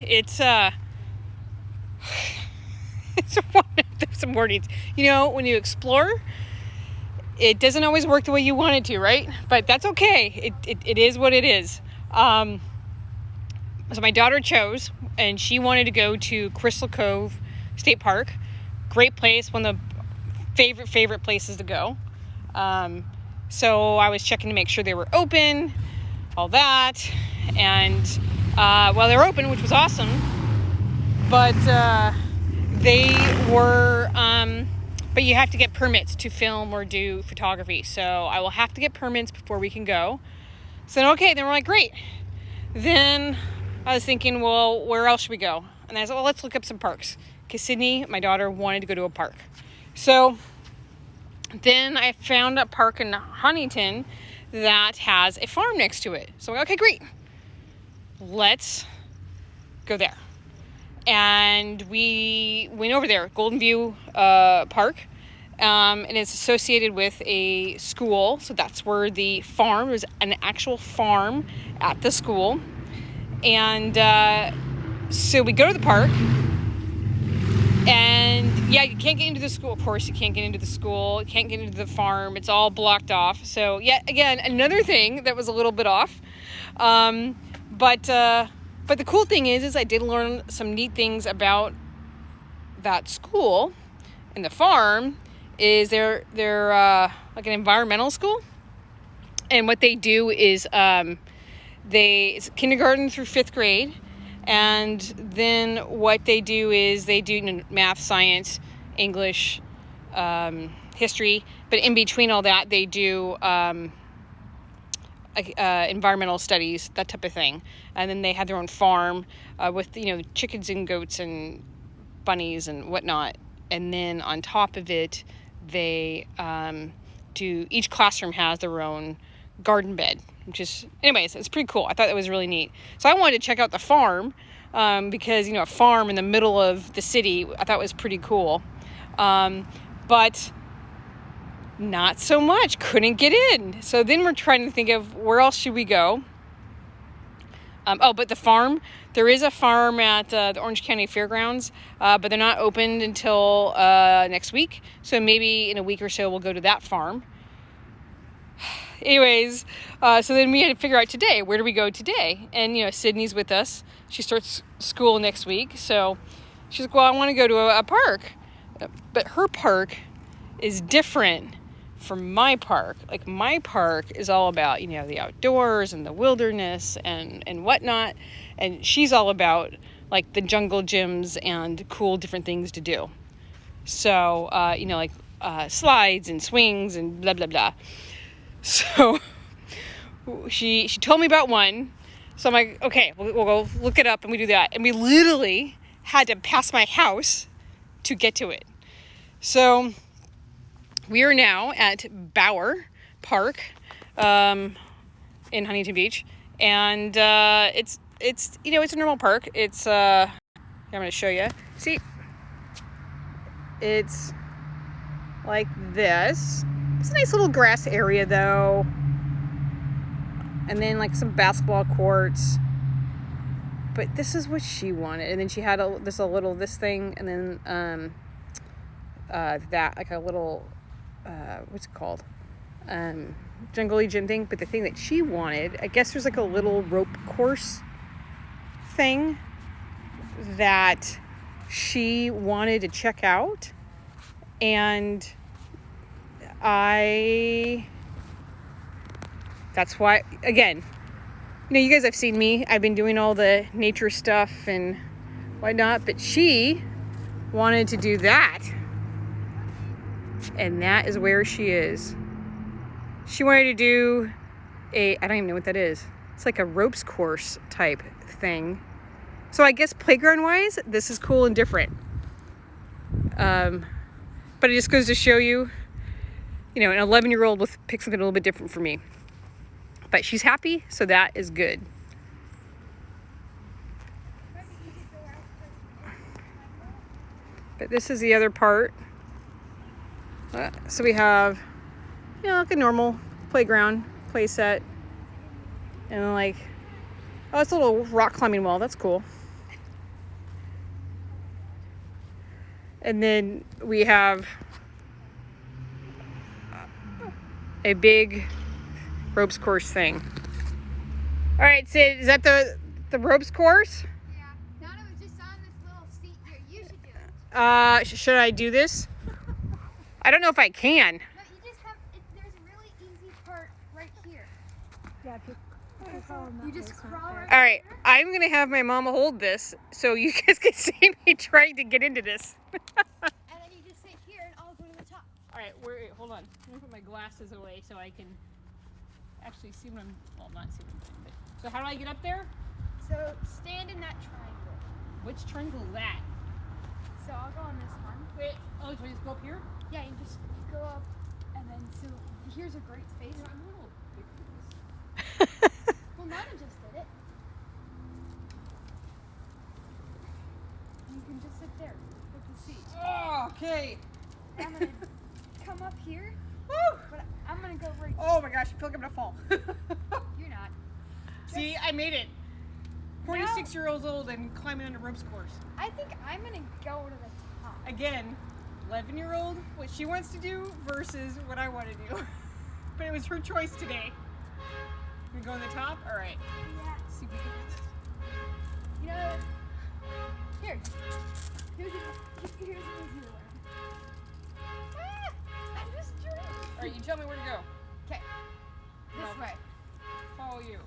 It's it's one of those mornings. When you explore, it doesn't always work the way you want it to, right? But that's okay. It is what it is. So my daughter chose, and she wanted to go to Crystal Cove State Park. Great place, one of the favorite places to go. So I was checking to make sure they were open, all that, and they were open, which was awesome. But they were, but you have to get permits to film or do photography. So I will have to get permits before we can go. So okay, then we're like, great. Then I was thinking, well, where else should we go? And I said, well, let's look up some parks. Because Sydney, my daughter, wanted to go to a park. So then I found a park in Huntington that has a farm next to it. So okay, great. Let's go there. And we went over there, Golden View Park. And it's associated with a school. So that's where the farm, was an actual farm at the school. And so we go to the park. And yeah, you can't get into the school. Of course, you can't get into the school. You can't get into the farm. It's all blocked off. So yet again, another thing that was a little bit off. But the cool thing is I did learn some neat things about that school and the farm. Is they're like an environmental school, and what they do is it's kindergarten through 5th grade. And then what they do is they do math, science, English, history. But in between all that, they do environmental studies, that type of thing. And then they have their own farm with, chickens and goats and bunnies and whatnot. And then on top of it, they each classroom has their own garden bed. Anyways, it's pretty cool. I thought that was really neat. So I wanted to check out the farm because, a farm in the middle of the city, I thought was pretty cool. But not so much. Couldn't get in. So then we're trying to think of where else should we go. But the farm, there is a farm at the Orange County Fairgrounds, but they're not opened until next week. So maybe in a week or so we'll go to that farm. Anyways, so then we had to figure out today, where do we go today? And, Sydney's with us. She starts school next week. So she's like, well, I want to go to a park. But her park is different from my park. Like, my park is all about, the outdoors and the wilderness and whatnot. And she's all about, like, the jungle gyms and cool different things to do. So, slides and swings and blah, blah, blah. So she told me about one. So I'm like, okay, we'll go look it up, and we do that. And we literally had to pass my house to get to it. So we are now at Bauer Park in Huntington Beach. And it's a normal park. It's I'm going to show you. See, it's like this. It's a nice little grass area, though. And then, like, some basketball courts. But this is what she wanted. And then she had this thing. And then that, like a little, what's it called? Jungle gym thing. But the thing that she wanted, I guess there's like a little rope course thing that she wanted to check out. And that's why, again, you guys have seen me. I've been doing all the nature stuff and whatnot, but she wanted to do that. And that is where she is. She wanted to do I don't even know what that is. It's like a ropes course type thing. So I guess playground-wise, this is cool and different. But it just goes to show you, an 11-year-old will pick something a little bit different for me. But she's happy, so that is good. But this is the other part. So we have, like a normal playground, play set. And it's a little rock climbing wall. That's cool. And then we have a big ropes course thing. All right, Sid, is that the ropes course? Yeah. Donna was just on this little seat here. You should do it. Should I do this? I don't know if I can. No, you just have. There's a really easy part right here. Yeah, if You just crawl right. All right, I'm gonna have my mama hold this so you guys can see me trying to get into this. And then you just sit here and I'll go to the top. All right, wait, hold on. I'm gonna put my glasses away so I can actually see what I'm. Well, not see what I'm doing. But, so how do I get up there? So stand in that triangle. Which triangle is that? So I'll go on this one. Wait. Oh, do I just go up here? Yeah, you just go up, and then so here's a great space. I'm a little big for this. Well, Nana just did it. You can just sit there with the seat. Oh, okay. I'm gonna come up here, Woo! but I'm gonna go right. Oh my gosh, I feel like I'm gonna fall. You're not. See, I made it. 46 years old and climbing on a ropes course. I think I'm gonna go to the top. Again, 11-year-old, what she wants to do versus what I want to do. But it was her choice today. We go on the top? All right. Yeah. See if we can do this. You know, here's an easy one. Ah, I'm just trying. All right, you tell me where to go. Okay. This way. Follow you.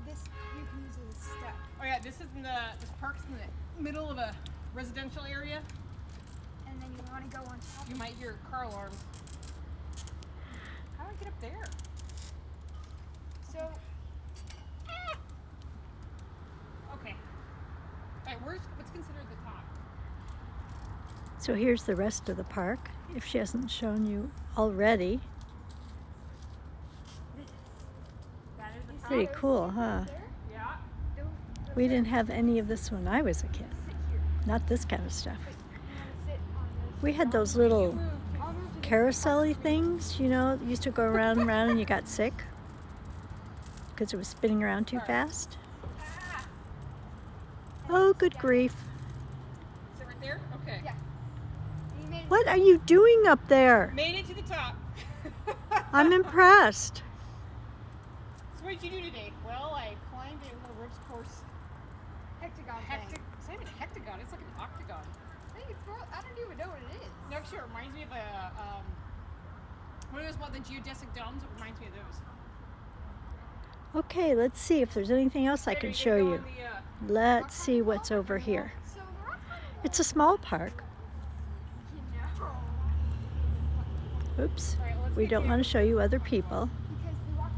You can use it as a step. Oh yeah, this park's in the middle of a residential area. And then you want to go on top. You might hear car alarms. How do I get up there? So, Okay. All right, what's considered the top? So here's the rest of the park, if she hasn't shown you already. That is the top. Pretty cool, huh? Yeah. We didn't have any of this when I was a kid. Not this kind of stuff. We had those little carousel-y things, you know, used to go around and around and you got sick because it was spinning around too fast. Oh, good grief. Is it right there? Okay. Yeah. You made it. What are you doing up there? Made it to the top. I'm impressed. So what did you do today? Well, I climbed a little ropes course. Hectagon thing. It's not even a hectagon. It's like an octagon. I think it's more. I don't even know what it is. No, actually, it reminds me of what are those? What, the geodesic domes? It reminds me of those. Okay, let's see if there's anything else I can show you. Let's see what's over here. So the rock climbing wall, It's a small park. you know, Oops. We don't want to show you other people. because the rock.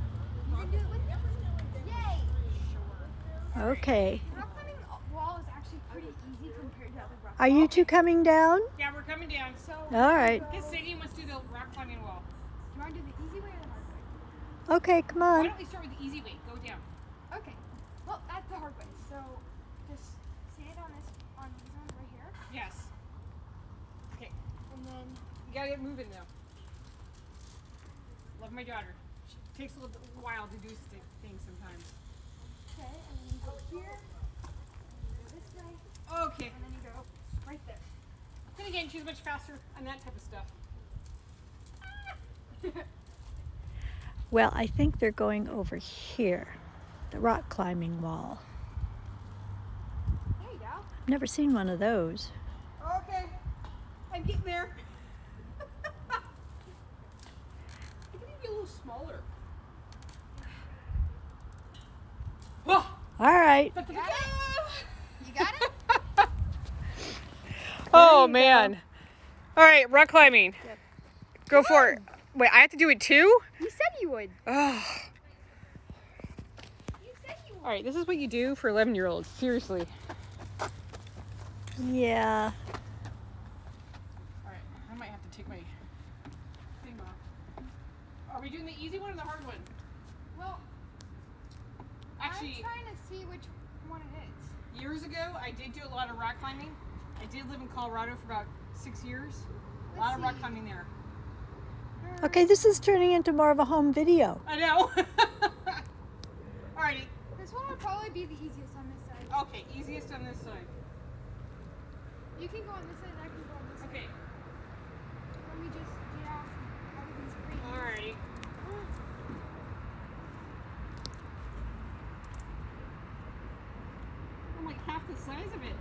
You can do it with me. Yay! Okay. The rock climbing wall is actually pretty easy compared to other rock. Are you two coming down? Yeah, we're coming down. So, So, All right. this Sadie must do the rock climbing wall. do you want to do the easy way or the hard way? Okay, come Why on. don't we start with the easy way? Go down. Okay. Well, that's the hard way. So just stand on this right here, Yes. Okay. and then You gotta get moving though. Love my daughter. She takes a little while to do things sometimes. okay, and then you go here, and you go this way, Okay. and then you go right there. Then again, she's much faster on that type of stuff. Well, I think they're going over here, the rock climbing wall. There you go. I've never seen one of those. Okay. I'm getting there. I think it be a little smaller. Whoa! All right. Got it? You got it? Oh man. All right, rock climbing. Yep. Go for it. Wait, I have to do it too? You said you would. Oh. You said you would. All right, this is what you do for 11-year-olds. Seriously. Yeah. All right, I might have to take my thing off. Are we doing the easy one or the hard one? Well, Actually, I'm trying to see which one it is. years ago, I did do a lot of rock climbing. I did live in Colorado for about 6 years. A lot of rock climbing there. Okay, this is turning into more of a home video. I know. Alrighty. This one would probably be the easiest on this side. Okay, easiest on this side. You can go on this side, I can go on this side. Okay. Let me just get off everything's green. Alrighty. I'm like half the size of it.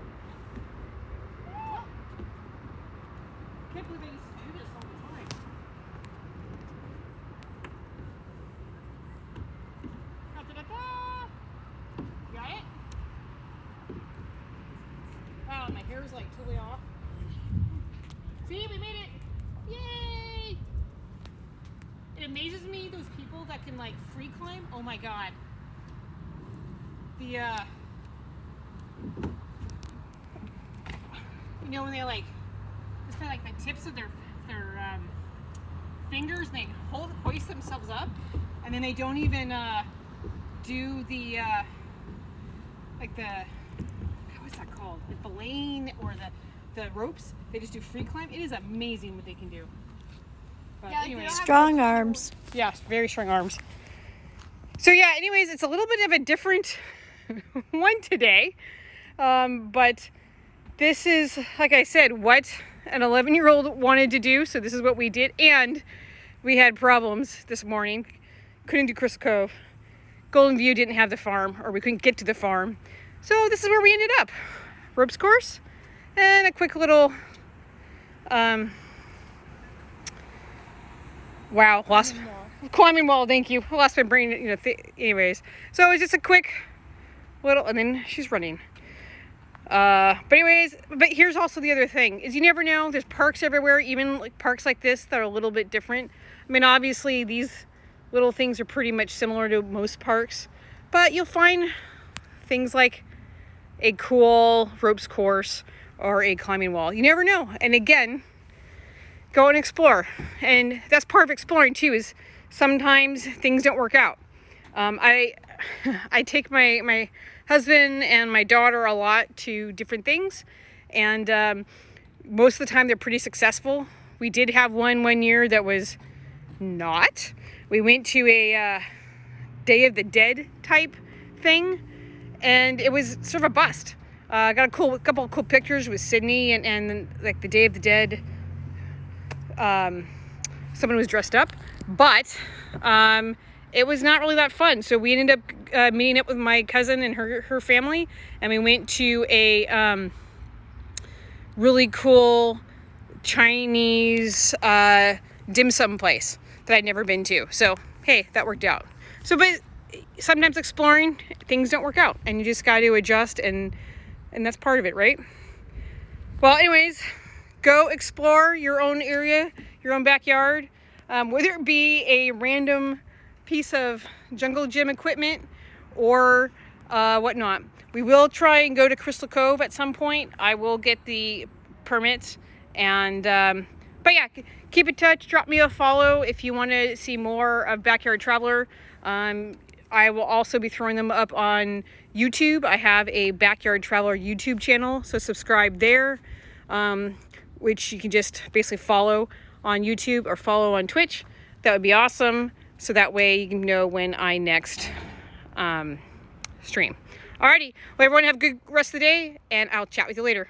I can't believe I used to do this all the time. Da-da-da-da. Got it? Wow, my hair is like totally off. See, we made it! Yay! It amazes me, those people that can like free climb. Oh my god. The you know when they like just by like the tips of their fingers, and they hoist themselves up, and then they don't even do the like the what's that called? The belaying or the ropes. They just do free climb. It is amazing what they can do. But Yeah, like, anyway, they don't have Strong arms. yes, very strong arms. So yeah, anyways, it's a little bit of a different one today. But this is, like I said, what an 11-year-old wanted to do. So this is what we did. And we had problems this morning. Couldn't do Crystal Cove. Golden View didn't have the farm, or we couldn't get to the farm. So this is where we ended up. Ropes course and a quick little, wow, lost climbing wall. Thank you. I lost my brain. Anyways, so it was just a quick little, and then she's running. But here's also the other thing is you never know. There's parks everywhere, even like parks like this that are a little bit different. I mean, obviously these little things are pretty much similar to most parks, but you'll find things like a cool ropes course or a climbing wall. You never know. And again, go and explore. And that's part of exploring too, is sometimes things don't work out. I take my husband and my daughter a lot to different things, and most of the time they're pretty successful. We did have one year that was not. We went to a Day of the Dead type thing, and it was sort of a bust. I got a couple of cool pictures with Sydney and like the Day of the Dead. Someone was dressed up, but it was not really that fun. So we ended up meeting up with my cousin and her family, and we went to a really cool Chinese dim sum place that I'd never been to. So hey, that worked out. So, but sometimes exploring, things don't work out, and you just got to adjust, and that's part of it, right? Well, anyways, go explore your own area, your own backyard, whether it be a random piece of jungle gym equipment or whatnot. We will try and go to Crystal Cove at some point. I will get the permits, and but yeah, keep in touch. Drop me a follow if you want to see more of Backyard Traveler. I will also be throwing them up on YouTube. I have a Backyard Traveler YouTube channel, so subscribe there, which you can just basically follow on YouTube or follow on Twitch. That would be awesome. So that way you can know when I next stream. Alrighty, well, everyone have a good rest of the day, and I'll chat with you later.